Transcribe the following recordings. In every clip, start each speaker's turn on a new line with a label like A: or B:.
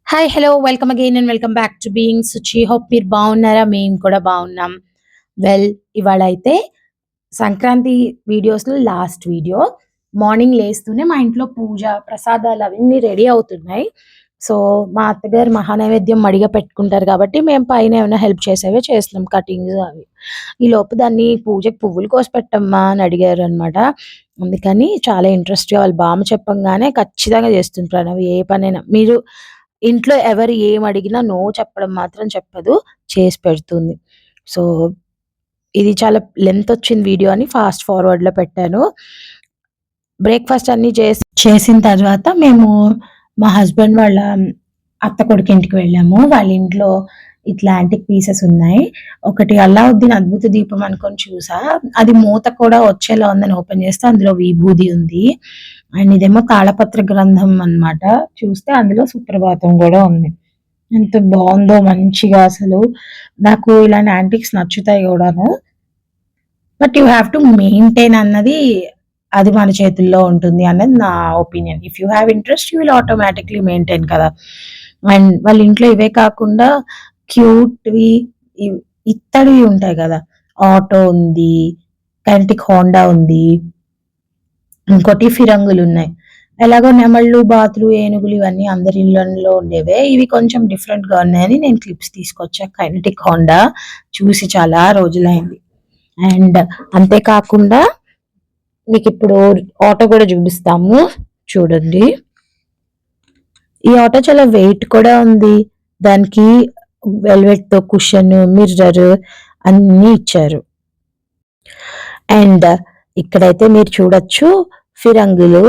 A: Hi! Hello! Welcome again and welcome back to being Suchi. Hope మీరు బాగున్నారా? మేము కూడా బాగున్నాం. వెల్ ఇవాళైతే సంక్రాంతి వీడియోస్‌లో లాస్ట్ వీడియో. మార్నింగ్ లేస్తూనే మా ఇంట్లో పూజ, ప్రసాదాలు అవన్నీ రెడీ అవుతున్నాయి. సో, మా అత్తగారు మహానైవేద్యం మడిగా పెట్టుకుంటారు కాబట్టి, మేము పైన ఏమైనా హెల్ప్ చేసేవే చేస్తున్నాం కటింగ్స్ అవి. ఈలోపు దాన్ని పూజకి పువ్వులు కోసి పెట్టమ్మా అని అడిగారనమాట. అందుకని చాలా ఇంట్రెస్ట్‌గా వాళ్ళ బామ్మ చెప్పంగానే ఖచ్చితంగా చేస్తుంది ప్రణవి ఏ పనైనా. మీరు ఇంట్లో ఎవరు ఏమడిగినా నో చెప్పడం మాత్రం చెప్పదు. చేసి పెడుతుంది. సో, ఇది చాలా లెంత్ వచ్చిన వీడియో అని ఫాస్ట్ ఫార్వర్డ్‌లో పెట్టాను. బ్రేక్‌ఫాస్ట్ అన్నీ చేసిన తర్వాత మేము మా హస్బెండ్ వాళ్ళ అత్త కొడుకింటికి వెళ్ళాము. వాళ్ళ ఇంట్లో ఇట్లా యాంటిక్ పీసెస్ ఉన్నాయి. ఒకటి 'అల్లావుద్దీన్ అద్భుత దీపం' అనుకోని చూసా. అది మూత కూడా వచ్చేలా ఉందని ఓపెన్ చేస్తే అందులో విభూది ఉంది. అండ్ ఇదేమో తాళపత్ర గ్రంథం అన్నమాట. చూస్తే అందులో సుప్రభాతం గూడా ఉంది. ఎంత బావుందో మంచిగా అసలు. నాకు ఇలాంటి యాంటిక్స్ నచ్చుతాయి గూడాను. But you have to maintain అన్నది అది మన చేతుల్లో ఉంటుంది అన్నది నా opinion. If you have interest you will automatically maintain కదా! అండ్ వాళ్ళ ఇంట్లో ఇవే కాకుండా క్యూట్‌వి ఇవ్ ఇత్తడివి ఉంటాయి గదా! ఆటో ఉంది. కైనెటిక్ హోండా ఉంది. ఇంకోటి ఫిరంగులున్నాయి. ఎలాగో నెమళ్ళు, బాతులు, ఏనుగులు ఇవన్నీ అందరి ఇళ్ళల్లో ఉండేవే. ఇవి కొంచెం డిఫరెంట్‌గా ఉన్నాయని నేను క్లిప్స్ తీసుకొచ్చా. కైనెటిక్ హోండా చూసి చాలా రోజులైంది. అండ్ అంతే కాకుండా మీకిప్పుడు ఆటో గూడా చూపిస్తాము. చూడండి. ఈ ఆటో చాలా వెయిట్ కూడా ఉంది. దానికి వెల్వెట్‌తో కుషన్, మిర్రర్ అన్నీ ఇచ్చారు. అండ్ ఇక్కడైతే మీరు చూడొచ్చు ఫిరంగులు.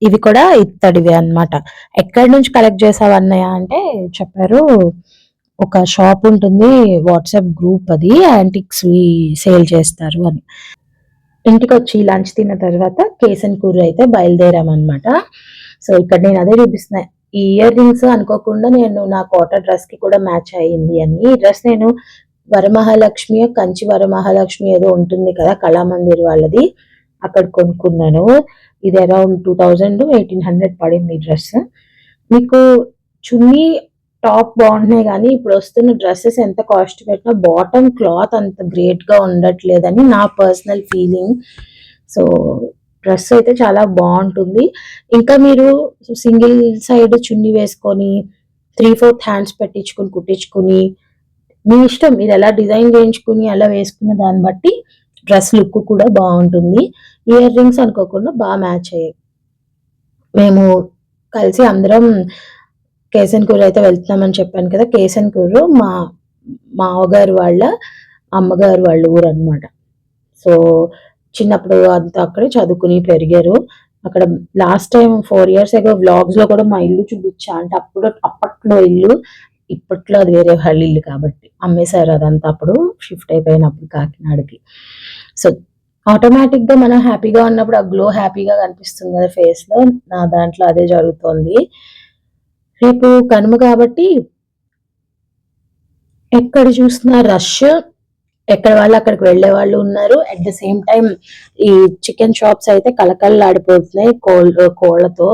A: ఇవి కూడా ఇత్తడివే అన్నమాట. ఎక్కడి నుంచి కలెక్ట్ చేసావు అన్నయ్య అంటే చెప్పారు. ఒక షాప్ ఉంటుంది. వాట్సాప్ గ్రూప్ అది. యాంటిక్స్‌వి సేల్ చేస్తారు అని. ఇంటికొచ్చి లంచ్ తిన్న తర్వాత కేసన్‌పూర్ అయితే బయలుదేరామన్నమాట. సో, ఇక్కడ నేను అదే చూపిస్తున్నా. ఈ ఇయర్ రింగ్స్ అనుకోకుండా నేను నా కాటన్ డ్రెస్‌కి కూడా మ్యాచ్ అయింది అని. ఈ డ్రెస్ నేను వరమహాలక్ష్మియో, కంచి వరమహాలక్ష్మి ఏదో ఉంటుంది కదా! కళామందిర్ వాళ్ళది. అక్కడ కొనుక్కున్నాను. ఇది అరౌండ్ 2000, 1800 పడింది ఈ డ్రెస్. మీకు చున్నీ, టాప్ బాగుంటున్నాయి గానీ, ఇప్పుడొస్తున్న డ్రెసెస్ ఎంత కాస్ట్ పెట్టినా బాటమ్ క్లాత్ అంత గ్రేట్‌గా ఉండట్లేదని నా పర్సనల్ ఫీలింగ్. సో, డ్రెస్ అయితే చాలా బావుంటుంది. ఇంకా మీరు సింగిల్ సైడ్ చున్నీ వేసుకొని 3/4 హ్యాండ్స్ పెట్టించుకొని, కుట్టించుకొని మీ ఇష్టం. మీరెలా డిజైన్ చేయించుకొని అలా వేసుకున్న దాన్ని బట్టి డ్రెస్ లుక్ కూడా బావుంటుంది. ఇయర్ రింగ్స్ అనుకోకుండా మ్యాచ్ అయ్యాయి. మేము కలిసి అందరం కేసన్‌కూర్ అయితే వెళ్తున్నామని చెప్పాను కదా! కేసన్‌కూరు మా మావగారు వాళ్ళ అమ్మగారు వాళ్ళ ఊరనమాట. సో, చిన్నప్పుడు అంతా అక్కడే చదువుకుని పెరిగారు. అక్కడ లాస్ట్ టైమ్ 4 ఇయర్స్ ఎగో వ్లాగ్స్‌లో కూడా మా ఇల్లు చూపిచ్చా. అంటే అప్పట్లో ఇల్లు. ఇప్పట్లో అది వేరే వాళ్ళ ఇల్లు కాబట్టి. అమ్మేసారు అదంతా అప్పుడు షిఫ్ట్ అయిపోయినప్పుడు కాకినాడకి. సో, ఆటోమేటిక్‌గా మనం హ్యాపీగా ఉన్నప్పుడు ఆ గ్లో హ్యాపీగా కనిపిస్తుంది కదా ఫేస్‌లో. నా దాంట్లో అదే జరుగుతోంది. రేపు కనుమ కాబట్టి ఎక్కడ చూసినా రష్. ఎక్కడ వాళ్ళు అక్కడికి వెళ్ళేవాళ్ళు ఉన్నారు. అట్ ద సేమ్ టైమ్ ఈ చికెన్ షాప్స్ అయితే కళకళలాడిపోతున్నాయి కోళ్ళతో.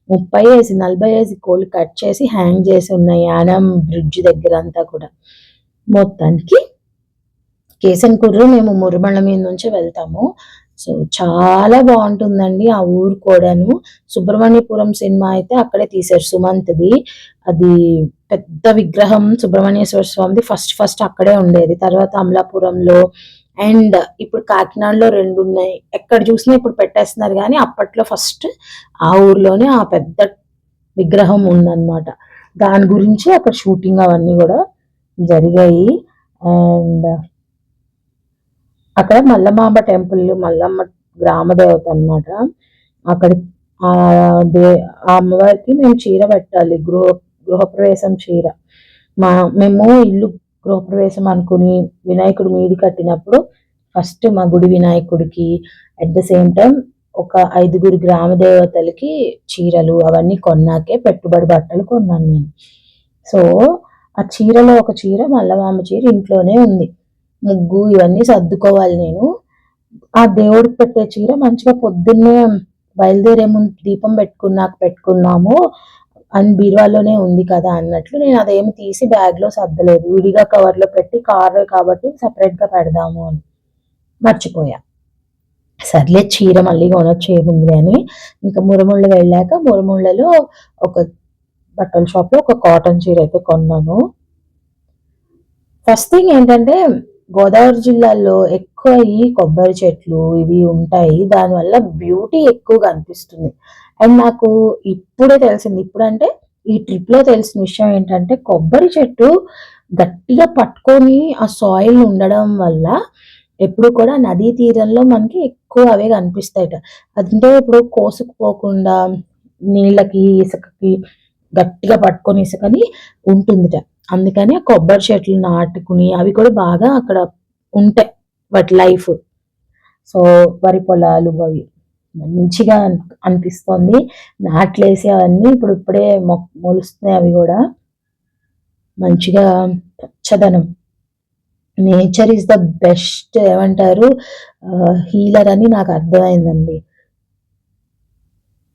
A: 30 ఏసి, 40 ఏసి కోళ్ళు కట్ చేసి హ్యాంగ్ చేసి ఉన్నాయి యానాం బ్రిడ్జ్ దగ్గర అంతా కూడా. మొత్తానికి కేసన్‌కూరు మేము మురమళ్ళ మీద నుంచే వెళ్తాము. సో, చాలా బావుంటుందండి ఆ ఊరు కూడాను. సుబ్రహ్మణ్యపురం సినిమా అయితే అక్కడే తీశారు సుమంత్‌ది. అది పెద్ద విగ్రహం సుబ్రహ్మణ్యేశ్వర స్వామిది ఫస్ట్ అక్కడే ఉండేది. తర్వాత అమలాపురంలో అండ్ ఇప్పుడు కాకినాడలో 2 ఉన్నాయి. ఎక్కడ చూసినా ఇప్పుడు పెట్టేస్తున్నారు గానీ అప్పట్లో ఫస్ట్ ఆ ఊర్లోనే ఆ పెద్ద విగ్రహం ఉందన్నమాట. దాని గురించి అక్కడ షూటింగ్ అవన్నీ గూడా జరిగాయి. అండ్ అక్కడ మల్లమాంబ టెంపుల్, మల్లమ్మ గ్రామ దేవత అన్నమాట. అక్కడి దే ఆ అమ్మవారికి మేము చీర పెట్టాలి. గృహప్రవేశం చీర. మేము ఇల్లు గృహప్రవేశం అనుకుని వినాయకుడి మీది కట్టినప్పుడు ఫస్ట్ మా గుడి వినాయకుడికి అట్ ద సేమ్ టైమ్ ఒక 5గురు గ్రామ దేవతలకి చీరలు అవన్నీ కొన్నాకే పెట్టుబడి బట్టలు కొన్నాను నేను. సో, ఆ చీరలో ఒక చీర మల్లమాంబ చీర ఇంట్లోనే ఉంది. ముగ్గు ఇవన్నీ సర్దుకోవాలి నేను. ఆ దేవుడికి పెట్టే చీర మంచిగా పొద్దున్నే బయలుదేరే ముందు దీపం పెట్టుకున్నాక పెట్టుకున్నాము. బీరువాలోనే ఉంది కదా అన్నట్లు నేను అదేమి తీసి బ్యాగ్లో సర్దలేదు. విడిగా కవర్లో పెట్టి కారే కాబట్టి సపరేట్గా పెడదాము అని మర్చిపోయా. సర్లే చీర మళ్ళీ కొనొచ్చు ఏముంది అని ఇంకా మురముళ్ళు వెళ్ళాక మురముళ్ళలో ఒక బట్టల షాప్లో ఒక కాటన్ చీర అయితే కొన్నాను. ఫస్ట్ థింగ్ ఏంటంటే గోదావరి జిల్లాలో ఎక్కువ ఈ కొబ్బరి చెట్లు ఇవి ఉంటాయి. దానివల్ల బ్యూటీ ఎక్కువగా అనిపిస్తుంది. అండ్ నాకు ఇప్పుడే తెలిసింది, ఇప్పుడంటే ఈ ట్రిప్లో తెలిసిన విషయం ఏంటంటే కొబ్బరి చెట్టు గట్టిగా పట్టుకొని ఆ సాయిల్ ఉండడం వల్ల ఎప్పుడు కూడా నదీ తీరంలో మనకి ఎక్కువ అవే కనిపిస్తాయట. అదంటే ఇప్పుడు కోసుకుపోకుండా నీళ్ళకి ఇసుకకి గట్టిగా పట్టుకొని ఇసుకని ఉంటుందిట. అందుకని కొబ్బరి చెట్లు నాటుకుని అవి కూడా బాగా అక్కడ ఉంటాయి వాటి లైఫ్. సో వరి పొలాలు అవి మంచిగా అనిపిస్తుంది. నాట్లేసి అవన్నీ ఇప్పుడే మొలుస్తున్నాయి. అవి కూడా మంచిగా పచ్చదనం. నేచర్ ఈజ్ ద బెస్ట్ ఏమంటారు హీలర్ అని నాకు అర్థమైందండి.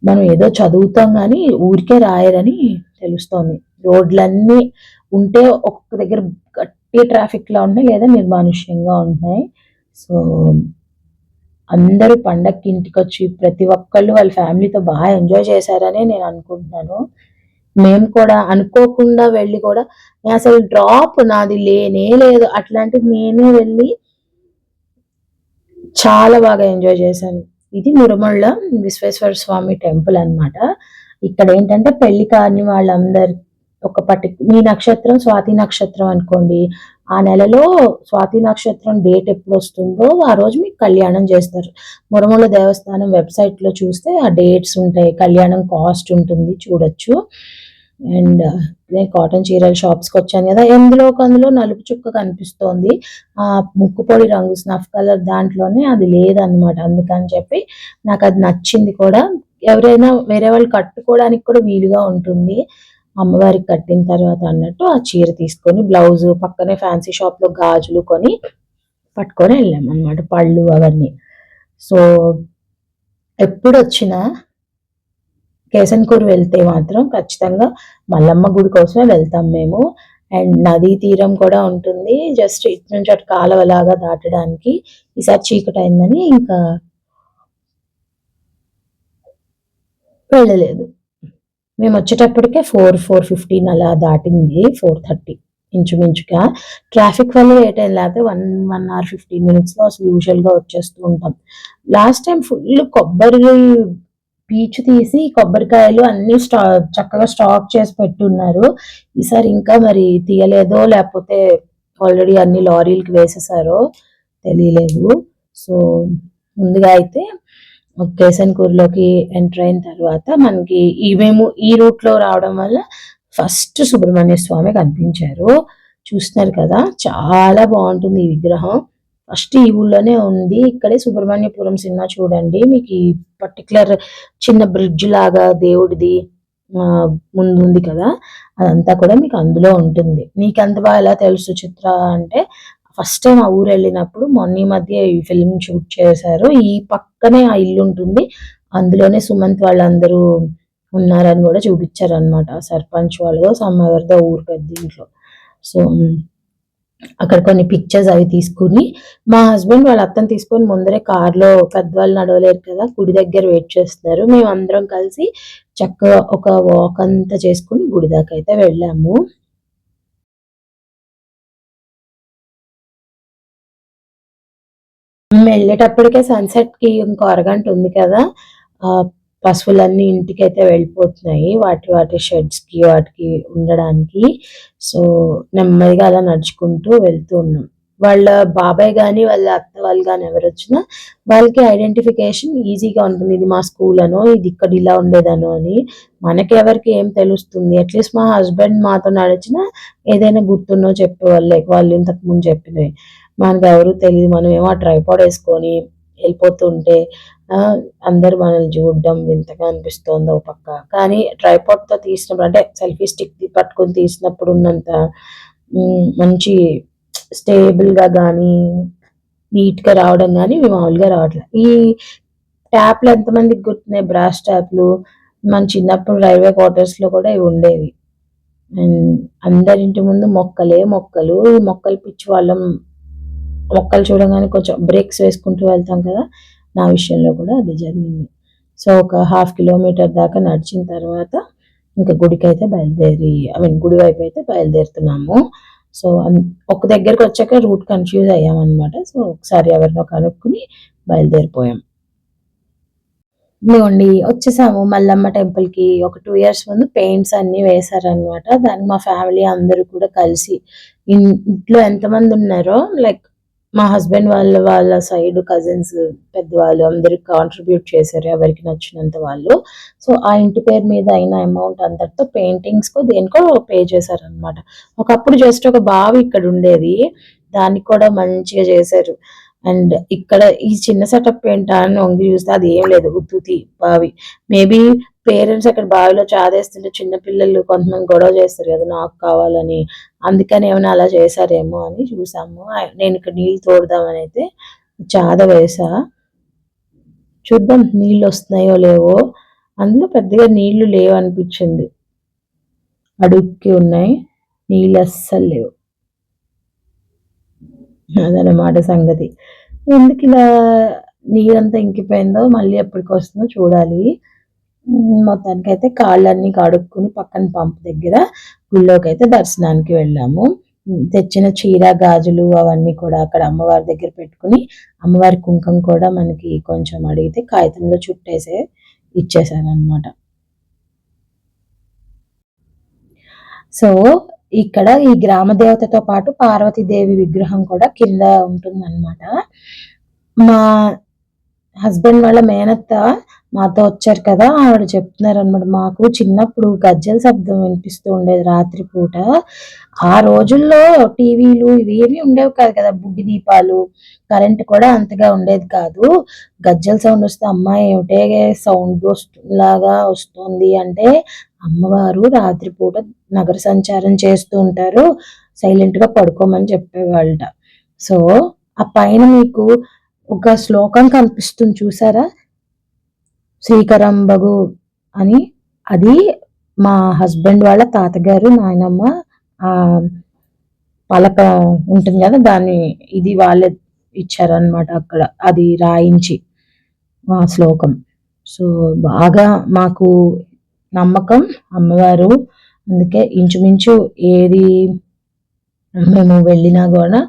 A: మనం ఏదో చదువుతాం కానీ ఊరికే రాయరని తెలుస్తోంది. రోడ్లన్నీ ఉంటే ఒక్కొక్క దగ్గర గట్టి ట్రాఫిక్లా ఉన్నాయి, లేదా నిర్మానుష్యంగా ఉంటున్నాయి. సో అందరూ పండక్కి ఇంటికి వచ్చి ప్రతి ఒక్కళ్ళు వాళ్ళ ఫ్యామిలీతో బాగా ఎంజాయ్ చేశారని నేను అనుకుంటున్నాను. మేము కూడా అనుకోకుండా వెళ్ళి కూడా అసలు డ్రాప్ నాది లేనే లేదు, అట్లాంటిది నేనే వెళ్ళి చాలా బాగా ఎంజాయ్ చేశాను. ఇది మురమళ్ళ విశ్వేశ్వర స్వామి టెంపుల్ అన్నమాట. ఇక్కడ ఏంటంటే పెళ్లి కాని వాళ్ళందరు ఒక మీ నక్షత్రం స్వాతి నక్షత్రం అనుకోండి, ఆ నెలలో స్వాతి నక్షత్రం డేట్ ఎప్పుడు వస్తుందో ఆ రోజు మీకు కళ్యాణం చేస్తారు. మురమళ్ళ దేవస్థానం వెబ్సైట్లో చూస్తే ఆ డేట్స్ ఉంటాయి, కళ్యాణం కాస్ట్ ఉంటుంది, చూడొచ్చు. అండ్ నేను కాటన్ చీరల షాప్స్కి వచ్చాను కదా, అందులో నలుపు చుక్క కనిపిస్తోంది. ఆ ముక్కుపొడి రంగు స్నఫ్ కలర్ దాంట్లోనే అది లేదనమాట. అందుకని చెప్పి నాకు అది నచ్చింది కూడా. ఎవరైనా వేరే వాళ్ళు కట్టుకోవడానికి కూడా వీలుగా ఉంటుంది అమ్మవారికి కట్టిన తర్వాత అన్నట్టు. ఆ చీర తీసుకొని బ్లౌజ్ పక్కనే ఫ్యాన్సీ షాప్లో గాజులు కొని పట్టుకొని వెళ్ళాం అనమాట, పళ్ళు అవన్నీ. సో ఎప్పుడు వచ్చినా కేసన్కూరు వెళ్తే మాత్రం ఖచ్చితంగా మల్లమ్మ గుడి కోసమే వెళ్తాం మేము. అండ్ నదీ తీరం కూడా ఉంటుంది, జస్ట్ ఇటు నుంచి అటు కాలువలాగా దాటడానికి. ఈసారి చీకటి అయిందని ఇంకా వెళ్ళలేదు. మేము వచ్చేటప్పటికే 4:15 అలా దాటింది, 4:30 ఇంచుమించుగా. ట్రాఫిక్ వల్ల లేట్ అయింది, లేకపోతే 1 hour 15 minutesలో అసలు యూజువల్గా వచ్చేస్తూ ఉంటాం. లాస్ట్ టైం ఫుల్ కొబ్బరి పీచు తీసి కొబ్బరికాయలు అన్ని చక్కగా స్టాక్ చేసి పెట్టున్నారు. ఈసారి ఇంకా మరి తీయలేదో లేకపోతే ఆల్రెడీ అన్ని లారీలకి వేసేసారో తెలియలేదు. సో ముందుగా అయితే కేసన్కూరులోకి ఎంటర్ అయిన తర్వాత మనకి మేము ఈ రూట్లో రావడం వల్ల ఫస్ట్ సుబ్రహ్మణ్య స్వామి కనిపించారు. చూస్తున్నారు కదా, చాలా బాగుంటుంది ఈ విగ్రహం. ఫస్ట్ ఈ ఊళ్ళోనే ఉంది. ఇక్కడే సుబ్రహ్మణ్యపురం సినిమా చూడండి, మీకు ఈ పర్టికులర్ చిన్న బ్రిడ్జ్ లాగా దేవుడిది ముందు ఉంది కదా, అదంతా కూడా మీకు అందులో ఉంటుంది. నీకు అంత బాగా ఎలా తెలుసు చిత్ర అంటే, ఫస్ట్ టైం ఆ ఊరు వెళ్ళినప్పుడు మొన్న ఈ మధ్య ఈ ఫిల్మ్ షూట్ చేశారు. ఈ పక్కనే ఆ ఇల్లు ఉంటుంది, అందులోనే సుమంత్ వాళ్ళందరూ ఉన్నారని కూడా చూపించారు అనమాట. సర్పంచ్ వాళ్ళదో ఎవరిదో ఊరు పెద్ద ఇంట్లో. సో అక్కడ కొన్ని పిక్చర్స్ అవి తీసుకుని మా హస్బెండ్ వాళ్ళ అత్తని తీసుకొని ముందరే కార్లో, పెద్దవాళ్ళు నడవలేరు కదా, గుడి దగ్గర వెయిట్ చేస్తున్నారు. మేము అందరం కలిసి చక్కగా ఒక వాక్ అంతా చేసుకుని గుడి దాకా అయితే వెళ్ళాము. వెళ్ళేటప్పటికే సన్సెట్కి ఇంకో అరగంట ఉంది కదా, పశువులన్నీ ఇంటికైతే వెళ్ళిపోతున్నాయి వాటి షెడ్స్కి వాటికి ఉండడానికి. సో నెమ్మదిగా అలా నడుచుకుంటూ వెళ్తూ ఉన్నాం. వాళ్ళ బాబాయ్ కానీ వాళ్ళ అత్త వాళ్ళు కానీ ఎవరు వచ్చినా వాళ్ళకి ఐడెంటిఫికేషన్ ఈజీగా ఉంటుంది, ఇది మా స్కూల్ అనో, ఇది ఇక్కడ ఇలా ఉండేదనో అని. మనకి ఎవరికి ఏం తెలుస్తుంది? అట్లీస్ట్ మా హస్బెండ్ మాతో నడిచినా ఏదైనా గుర్తున్నో చెప్పేవాళ్ళు, వాళ్ళు ఇంతకు ముందు చెప్పినవి. మనకు ఎవరు తెలియదు, మనం ఏమో ట్రైపాడ్ వేసుకొని వెళ్ళిపోతుంటే అందరు మనల్ని చూడడం వింతగా అనిపిస్తుంది ఒక పక్క. కానీ ట్రైపాడ్తో తీసినప్పుడు, అంటే సెల్ఫీ స్టిక్ పట్టుకొని తీసినప్పుడు ఉన్నంత మంచి స్టేబుల్గా కానీ నీట్గా రావడం కానీ మామూలుగా రావట్లేదు. ఈ ట్యాప్లు ఎంతమందికి గుర్తున్నాయి, బ్రాస్ ట్యాప్లు. మన చిన్నప్పుడు రైల్వే క్వార్టర్స్లో కూడా ఇవి ఉండేవి. అండ్ అందరింటి ముందు మొక్కలే మొక్కలు. ఈ మొక్కలు పిచ్చి వాళ్ళం. మొక్కలు చూడగానే కొంచెం బ్రేక్స్ వేసుకుంటూ వెళ్తాం కదా, నా విషయంలో కూడా అది జరిగింది. సో ఒక 1/2 కిలోమీటర్ దాకా నడిచిన తర్వాత ఇంకా గుడికైతే బయలుదేరి గుడి వైపు అయితే బయలుదేరుతున్నాము. సో ఒక దగ్గరికి వచ్చాక రూట్ కన్ఫ్యూజ్ అయ్యామన్నమాట. సో ఒకసారి ఎవరినో కనుక్కుని బయలుదేరిపోయాం. ఇదిగోండి వచ్చేసాము మల్లమ్మ టెంపుల్‌కి. ఒక 2 ఇయర్స్ ముందు పెయింట్స్ అన్నీ వేశారనమాట. దానికి మా ఫ్యామిలీ అందరూ కూడా కలిసి ఇంట్లో ఎంతమంది ఉన్నారో లైక్ మా హస్బెండ్ వాళ్ళ సైడ్ కజిన్స్, పెద్దవాళ్ళు అందరూ కాంట్రిబ్యూట్ చేశారు ఎవరికి నచ్చినంత వాళ్ళు. సో ఆ ఇంటి పేరు మీద అయిన అమౌంట్ అంతటితో పెయింటింగ్స్‌కో దేనికో పే చేశారనమాట. ఒకప్పుడు జస్ట్ ఒక బావి ఇక్కడ ఉండేది. దానికి కూడా మంచిగా చేశారు. అండ్ ఇక్కడ ఈ చిన్న సెటప్ ఏంటా అని వంగి చూస్తే అది ఏం లేదు, ఉత్తుత్తి బావి. మేబీ పేరెంట్స్ అక్కడ బావిలో చాదేస్తుంటే చిన్న పిల్లలు కొంతమంది గొడవ చేస్తారు కదా నాకు కావాలని, అందుకని ఏమైనా అలా చేశారేమో అని చూసాము. నేను ఇక్కడ నీళ్ళు తోడుదామని అయితే చాద వేసా. చూద్దాం నీళ్ళు వస్తున్నాయో లేవో. అందులో పెద్దగా నీళ్లు లేవు అనిపించింది, అడుక్కి ఉన్నాయి, నీళ్ళు అస్సలు లేవు. అదనమాట సంగతి. ఎందుకు ఇలా నీరంతా ఇంకిపోయిందో మళ్ళీ ఎప్పటికి వస్తుందో చూడాలి. మొత్తానికైతే కాళ్ళన్నీ కడుక్కుని పక్కన పంప్ దగ్గర గుళ్ళోకైతే దర్శనానికి వెళ్ళాము. తెచ్చిన చీర గాజులు అవన్నీ కూడా అక్కడ అమ్మవారి దగ్గర పెట్టుకుని, అమ్మవారి కుంకుమ కూడా మనకి కొంచెం అడిగితే కాగితంలో చుట్టేసే ఇచ్చేసారనమాట. సో ఇక్కడ ఈ గ్రామ దేవతతో పాటు పార్వతీదేవి విగ్రహం కూడా కింద ఉంటుందన్నమాట. మా హస్బెండ్ వాళ్ళ మేనత్త మాతో వచ్చారు కదా, ఆవిడ చెప్తున్నారనమాట, మాకు చిన్నప్పుడు గజ్జల శబ్దం వినిపిస్తూ ఉండేది రాత్రి పూట. ఆ రోజుల్లో టీవీలు ఇవేమీ ఉండేవి కాదు కదా, బుడ్డి దీపాలు, కరెంట్ కూడా అంతగా ఉండేది కాదు. గజ్జల సౌండ్ వస్తే అమ్మాయి ఏమిటే సౌండ్ లాగా వస్తుంది అంటే, అమ్మవారు రాత్రిపూట నగర సంచారం చేస్తూ ఉంటారు, సైలెంట్ గా పడుకోమని చెప్పేవాళ్ళట. సో ఆ పైన మీకు ఒక శ్లోకం కనిపిస్తుంది చూసారా, శ్రీకరంబగు అని. అది మా హస్బెండ్ వాళ్ళ తాతగారు నాయనమ్మ ఆ పలక ఉంటుంది కదా, దాన్ని ఇది వాళ్ళే ఇచ్చారనమాట అక్కడ, అది రాయించి ఆ శ్లోకం. సో బాగా మాకు నమ్మకం అమ్మవారు. అందుకే ఇంచుమించు ఏది మేము వెళ్ళినా కూడా,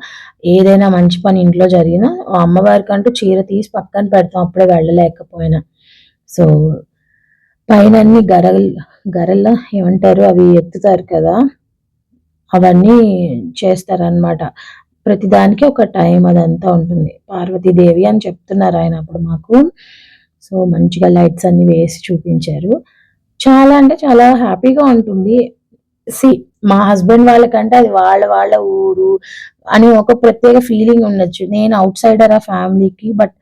A: ఏదైనా మంచి పని ఇంట్లో జరిగినా అమ్మవారికి అంటూ చీర తీసి పక్కన పెడతాం, అప్పుడే వెళ్ళలేకపోయినా. సో పైన అన్ని గరల్లా ఏమంటారు అవి ఎత్తుతారు కదా, అవన్నీ చేస్తారనమాట. ప్రతిదానికి ఒక టైం అదంతా ఉంటుంది. పార్వతీదేవి అని చెప్తున్నారు ఆయన అప్పుడు మాకు. సో మంచిగా లైట్స్ అన్ని వేసి చూపించారు. చాలా అంటే చాలా హ్యాపీగా ఉంటుంది. సి మా హస్బెండ్ వాళ్ళకంటే అది వాళ్ళ ఊరు అని ఒక ప్రత్యేక ఫీలింగ్ ఉండొచ్చు. నేను అవుట్ సైడర్ ఆ ఫ్యామిలీకి, బట్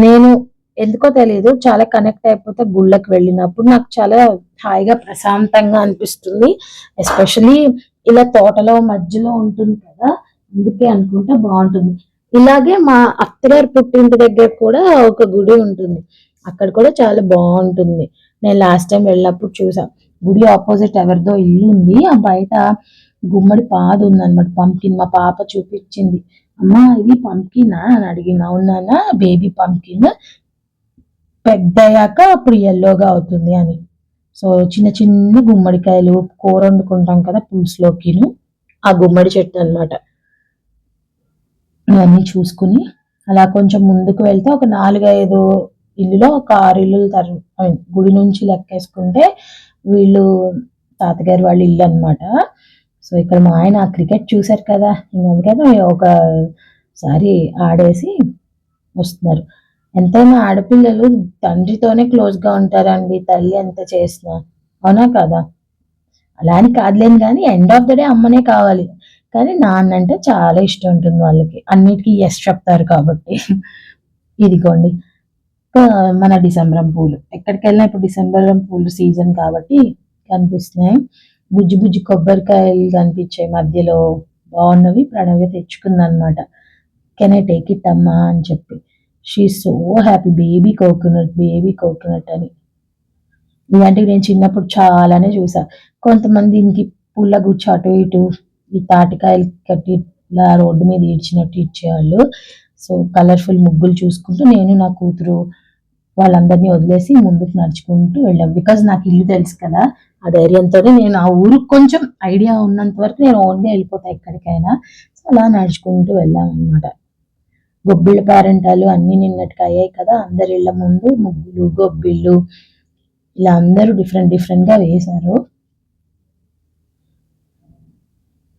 A: నేను ఎందుకో తెలియదు చాలా కనెక్ట్ అయిపోతే గుళ్ళకి వెళ్ళినప్పుడు నాకు చాలా హాయిగా ప్రశాంతంగా అనిపిస్తుంది. ఎస్పెషలీ ఇలా తోటలో మధ్యలో ఉంటుంది కదా, అందుకే అనుకుంటా బాగుంటుంది. ఇలాగే మా అత్తగారు పుట్టింటి దగ్గర కూడా ఒక గుడి ఉంటుంది, అక్కడ కూడా చాలా బాగుంటుంది. నేను లాస్ట్ టైం వెళ్ళినప్పుడు చూసా. గుడి ఆపోజిట్ ఎవరిదో ఇల్లు ఉంది, ఆ బయట గుమ్మడి పాదు ఉందన్నమాట, పంకిన్. మా పాప చూపించింది, అమ్మా ఇది పంకినా అని అడిగింది. అవునా, బేబీ పంకిన్, పెద్దయ్యాక అప్పుడు ఎల్లోగా అవుతుంది అని. సో చిన్న చిన్న గుమ్మడికాయలు కూర వండుకుంటాం కదా పులుసులోకిను, ఆ గుమ్మడి చెట్టు అనమాట. ఇవన్నీ చూసుకుని అలా కొంచెం ముందుకు వెళ్తే ఒక 4-5 ఇల్లులో ఒక 6 ఇల్లులు గుడి నుంచి లెక్కేసుకుంటే వీళ్ళు తాతగారు వాళ్ళ ఇల్లు అనమాట. సో ఇక్కడ మా ఆయన క్రికెట్ చూశారు కదా, అందుకని ఒకసారి ఆడేసి వస్తున్నారు. ఎంతైనా ఆడపిల్లలు తండ్రితోనే క్లోజ్గా ఉంటారండి, తల్లి ఎంత చేసినా. అవునా కదా? అలా అని కాదులేని కానీ ఎండ్ ఆఫ్ ద డే అమ్మనే కావాలి. కానీ నాన్న అంటే చాలా ఇష్టం ఉంటుంది వాళ్ళకి, అన్నిటికీ ఎస్ చెప్తారు కాబట్టి. ఇదిగోండి మన డిసెంబరం పూలు. ఎక్కడికి వెళ్ళినా ఇప్పుడు డిసెంబరం పూలు సీజన్ కాబట్టి కనిపిస్తున్నాయి. బుజ్జి బుజ్జి కొబ్బరికాయలు కనిపించాయి మధ్యలో, బాగున్నవి. ప్రణవ్య తెచ్చుకుందనమాట, కెన్ ఐ టేక్ ఇట్ అమ్మా అని చెప్పి. She so happy, baby coconut అని. ఇలాంటివి నేను చిన్నప్పుడు చాలానే చూసా. కొంతమంది ఇంకి పుల్ల గుచ్చి అటు ఇటు ఈ తాటికాయలు కట్టి ఇలా రోడ్డు మీద ఈడ్చినట్టు ఇచ్చేవాళ్ళు. సో కలర్ఫుల్ ముగ్గులు చూసుకుంటూ నేను నా కూతురు వాళ్ళందరినీ వదిలేసి ముందుకు నడుచుకుంటూ వెళ్ళాం. బికాజ్ నాకు ఇల్లు తెలుసు కదా, ఆ ధైర్యంతోనే నేను ఆ ఊరికి కొంచెం ఐడియా ఉన్నంత వరకు నేను ఓన్గా వెళ్ళిపోతా ఎక్కడికైనా. సో అలా నడుచుకుంటూ వెళ్ళాం అనమాట. గొబ్బిళ్ళ పేరంటాలు అన్ని నిన్నటికి అయ్యాయి కదా, అందరి ఇళ్ళ ముందు ముగ్గులు గొబ్బిళ్ళు ఇలా అందరూ డిఫరెంట్ డిఫరెంట్ గా వేశారు.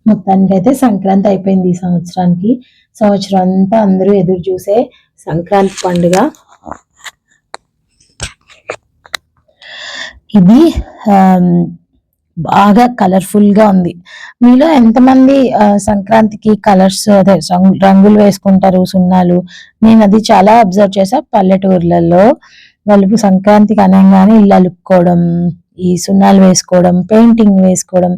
A: మొత్తానికైతే సంక్రాంతి అయిపోయింది ఈ సంవత్సరానికి. సంవత్సరం అంతా అందరూ ఎదురు చూసే సంక్రాంతి పండుగ ఇది. బాగా కలర్ఫుల్ గా ఉంది. మీలో ఎంతమంది సంక్రాంతికి కలర్స్ అదే రంగులు వేసుకుంటారు, సున్నాలు? నేను అది చాలా అబ్జర్వ్ చేసా పల్లెటూర్లలో. వాళ్ళు సంక్రాంతికి అనగానే ఇల్లు అలుక్కోవడం, ఈ సున్నాలు వేసుకోవడం, పెయింటింగ్ వేసుకోవడం,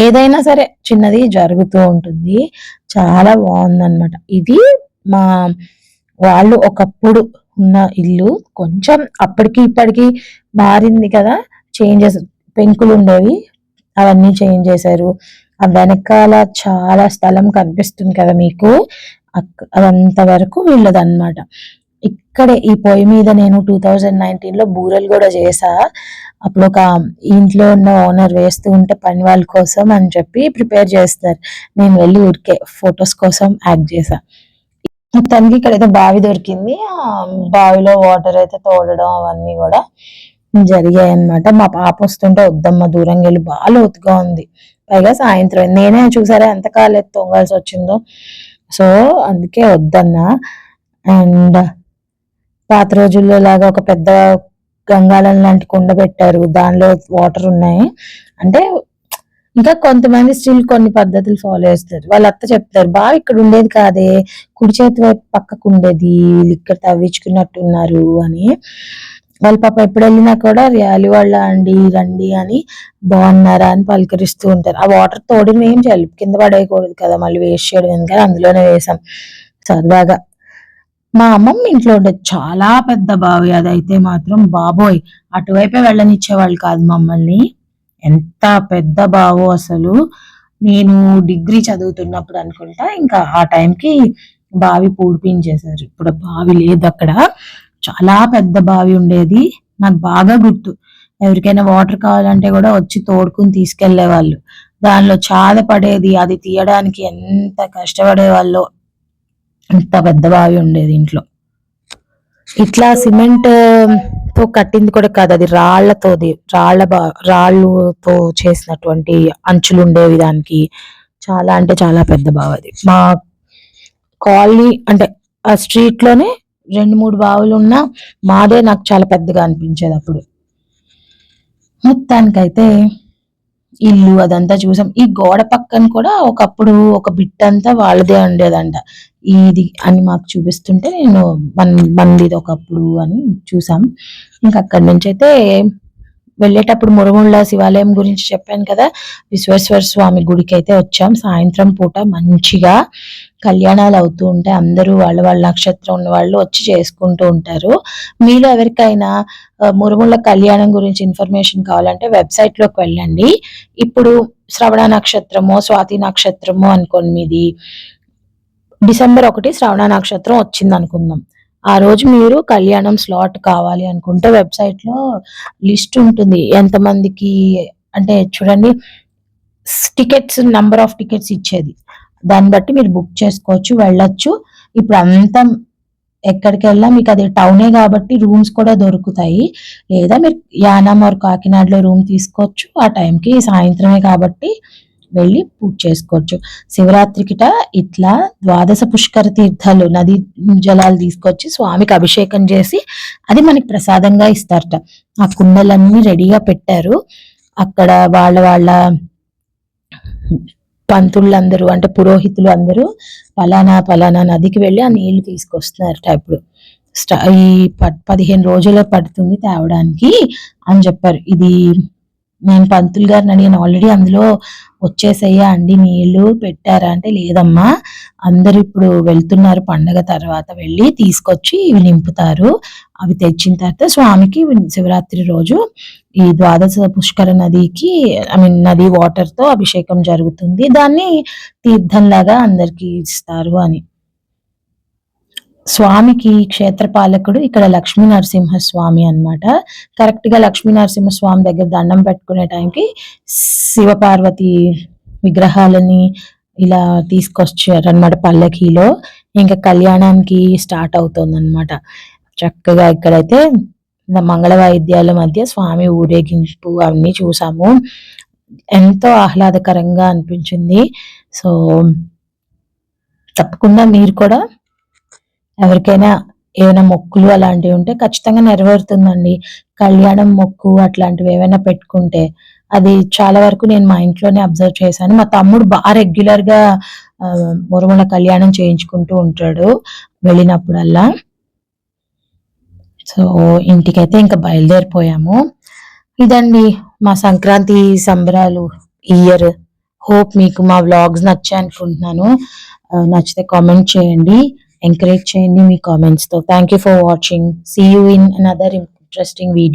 A: ఏదైనా సరే చిన్నది జరుగుతూ ఉంటుంది. చాలా బాగుందన్నమాట. ఇది మా వాళ్ళు ఒకప్పుడు ఉన్న ఇల్లు. కొంచెం అప్పటికి ఇప్పటికి మారింది కదా, చేంజెస్. పెంకులు ఉండేవి, అవన్నీ చేంజ్ చేశారు. ఆ వెనకాల చాలా స్థలం కనిపిస్తుంది కదా మీకు, అదంత వరకు వీళ్ళదన్నమాట. ఇక్కడే ఈ పొయ్యి మీద నేను 2019లో బూరెలు కూడా చేసా. అప్పుడు ఒక ఇంట్లో ఉన్న ఓనర్ వేస్తూ ఉంటే పని వాళ్ళ కోసం అని చెప్పి ప్రిపేర్ చేస్తారు. నేను వెళ్ళి ఊరికే ఫొటోస్ కోసం యాక్ట్ చేసా. మొత్తానికి ఇక్కడైతే బావి దొరికింది. ఆ బావిలో వాటర్ అయితే తోడడం అవన్నీ కూడా జరిగాయి అన్నమాట. మా పాప వస్తుంటే వద్దమ్మ దూరంగా వెళ్ళి, బాగా లోతుగా ఉంది, పైగా సాయంత్రం. నేనే చూసారా ఎంత కాలేదు తొంగాల్సి వచ్చిందో. సో అందుకే వద్దన్నా. అండ్ పాత రోజుల్లో లాగా ఒక పెద్ద గంగాళం లాంటి కుండ పెట్టారు, దానిలో వాటర్ ఉన్నాయి. అంటే ఇంకా కొంతమంది స్టిల్ కొన్ని పద్ధతులు ఫాలో చేస్తారు. వాళ్ళ అత్త చెప్తారు, బావి ఇక్కడ ఉండేది కాదే, కుడి చేతి వైపు పక్కకు ఉండేది, వీళ్ళు ఇక్కడ తవ్వించుకున్నట్టున్నారు అని. వాళ్ళ పాప ఎప్పుడు వెళ్ళినా కూడా ర్యాలీ వాళ్ళ అండి రండి అని, బాగున్నారా అని పలకరిస్తూ ఉంటారు. ఆ వాటర్ తోడిని ఏం చేయాలి, కింద పడేయకూడదు కదా, మళ్ళీ వేస్ట్ చేయడం ఎందుకని అందులోనే వేసాం సరదాగా. మా అమ్మమ్మ ఇంట్లో ఉండేది చాలా పెద్ద బావి. అదైతే మాత్రం బాబోయ్, అటువైపే వెళ్ళనిచ్చేవాళ్ళు కాదు మమ్మల్ని. ఎంత పెద్ద బావో అసలు. నేను డిగ్రీ చదువుతున్నప్పుడు అనుకుంటా, ఇంకా ఆ టైంకి బావి పూడిపించేశారు. ఇప్పుడు బావి లేదు అక్కడ. చాలా పెద్ద బావి ఉండేది, నాకు బాగా గుర్తు. ఎవరికైనా వాటర్ కావాలంటే కూడా వచ్చి తోడుకుని తీసుకెళ్లే వాళ్ళు. దానిలో చాద పడేది, అది తీయడానికి ఎంత కష్టపడే వాళ్ళు. అంత పెద్ద బావి ఉండేది ఇంట్లో. ఇట్లా సిమెంట్ తో కట్టింది కూడా కాదు, అది రాళ్లతోది, రాళ్ళతో చేసినటువంటి అంచులు ఉండేవి దానికి. చాలా అంటే చాలా పెద్ద బావి అది. మా కాలనీ అంటే ఆ స్ట్రీట్ లోనే 2-3 బావులు ఉన్నా మాదే నాకు చాలా పెద్దగా అనిపించేది అప్పుడు. మొత్తానికైతే ఇల్లు అదంతా చూసాం. ఈ గోడ పక్కన కూడా ఒకప్పుడు ఒక బిట్ అంతా వాళ్ళదే ఉండేదంట. ఇది అని మాకు చూపిస్తుంటే నేను మందిది ఒకప్పుడు అని చూసాం. ఇంకా అక్కడి నుంచి అయితే వెళ్ళేటప్పుడు మురుముళ్ళ శివాలయం గురించి చెప్పాను కదా, విశ్వేశ్వర స్వామి గుడికి అయితే వచ్చాం. సాయంత్రం పూట మంచిగా కళ్యాణాలు అవుతూ ఉంటాయి. అందరూ వాళ్ళ వాళ్ళ నక్షత్రం ఉన్న వాళ్ళు వచ్చి చేసుకుంటూ ఉంటారు. మీలో ఎవరికైనా మురుముళ్ళ కళ్యాణం గురించి ఇన్ఫర్మేషన్ కావాలంటే వెబ్సైట్ లోకి వెళ్ళండి. ఇప్పుడు శ్రవణ నక్షత్రమో స్వాతి నక్షత్రమో అనుకోండి మీది, డిసెంబర్ 1 శ్రవణ నక్షత్రం వచ్చింది అనుకుందాం. ఆ రోజు మీరు కళ్యాణం స్లాట్ కావాలి అనుకుంటే వెబ్సైట్ లో లిస్ట్ ఉంటుంది ఎంతమందికి. అంటే చూడండి, టికెట్స్, నంబర్ ఆఫ్ టికెట్స్ ఇచ్చేది, దాన్ని బట్టి మీరు బుక్ చేసుకోవచ్చు, వెళ్ళొచ్చు. ఇప్పుడు అంతా ఎక్కడికి వెళ్ళా మీకు అది టౌనే కాబట్టి రూమ్స్ కూడా దొరుకుతాయి. లేదా మీరు యానాం ఆర్ కాకినాడలో రూమ్ తీసుకోవచ్చు. ఆ టైంకి సాయంత్రమే కాబట్టి వెళ్ళి పూజ చేసుకోవచ్చు. శివరాత్రికిట ఇట్లా ద్వాదశ పుష్కర తీర్థాలు, నది జలాలు తీసుకొచ్చి స్వామికి అభిషేకం చేసి అది మనకి ప్రసాదంగా ఇస్తారట. ఆ కుండలన్నీ రెడీగా పెట్టారు అక్కడ. వాళ్ళ వాళ్ళ పంతులందరూ అంటే పురోహితులు అందరూ పలానా పలానా నదికి వెళ్ళి ఆ నీళ్లు తీసుకొస్తున్నారట. ఇప్పుడు ఈ 15 రోజులు పడుతుంది తేవడానికి అని చెప్పారు. ఇది నేను పంతులు గారిని అడిగాను, ఆల్రెడీ అందులో వచ్చేసయ్యా అండి నీళ్లు పెట్టారా అంటే, లేదమ్మా అందరూ ఇప్పుడు వెళ్తున్నారు పండగ తర్వాత వెళ్ళి తీసుకొచ్చి ఇవి నింపుతారు. అవి తెచ్చిన తర్వాత స్వామికి శివరాత్రి రోజు ఈ ద్వాదశ పుష్కర నదికి నది వాటర్‌తో అభిషేకం జరుగుతుంది. దాన్ని తీర్థంలాగా అందరికి ఇస్తారు అని. స్వామికి క్షేత్రపాలకుడు ఇక్కడ లక్ష్మీ నరసింహస్వామి అన్నమాట. కరెక్ట్‌గా లక్ష్మీ నరసింహస్వామి దగ్గర దండం పెట్టుకునే టైంకి శివపార్వతి విగ్రహాలని ఇలా తీసుకొచ్చారన్నమాట పల్లకీలో. ఇంకా కళ్యాణానికి స్టార్ట్ అవుతుందన్నమాట. చక్కగా ఇక్కడైతే మంగళ వాయిద్యాల మధ్య స్వామి ఊరేగింపు అన్నీ చూసాము. ఎంతో ఆహ్లాదకరంగా అనిపించింది. సో, తప్పకుండా మీరు కూడా ఎవరికైనా ఏమైనా మొక్కులు అలాంటివి ఉంటే ఖచ్చితంగా నెరవేరుతుందండి. కళ్యాణం మొక్కు అట్లాంటివి ఏవైనా పెట్టుకుంటే. అది చాలా వరకు నేను మా ఇంట్లోనే అబ్జర్వ్ చేశాను. మా తమ్ముడు రెగ్యులర్‌గా మురమల కళ్యాణం చేయించుకుంటూ ఉంటాడు వెళ్ళినప్పుడల్లా. సో, ఇంటికైతే ఇంకా బయలుదేరిపోయాము. ఇదండి మా సంక్రాంతి సంబరాలు ఈ ఇయర్. హోప్ మీకు మా వ్లాగ్స్ నచ్చాయనుకుంటున్నాను. నచ్చితే కామెంట్ చేయండి. ఎంకరేజ్ చేయండి మీ కామెంట్స్‌తో. Thank you for watching. See you in another interesting video.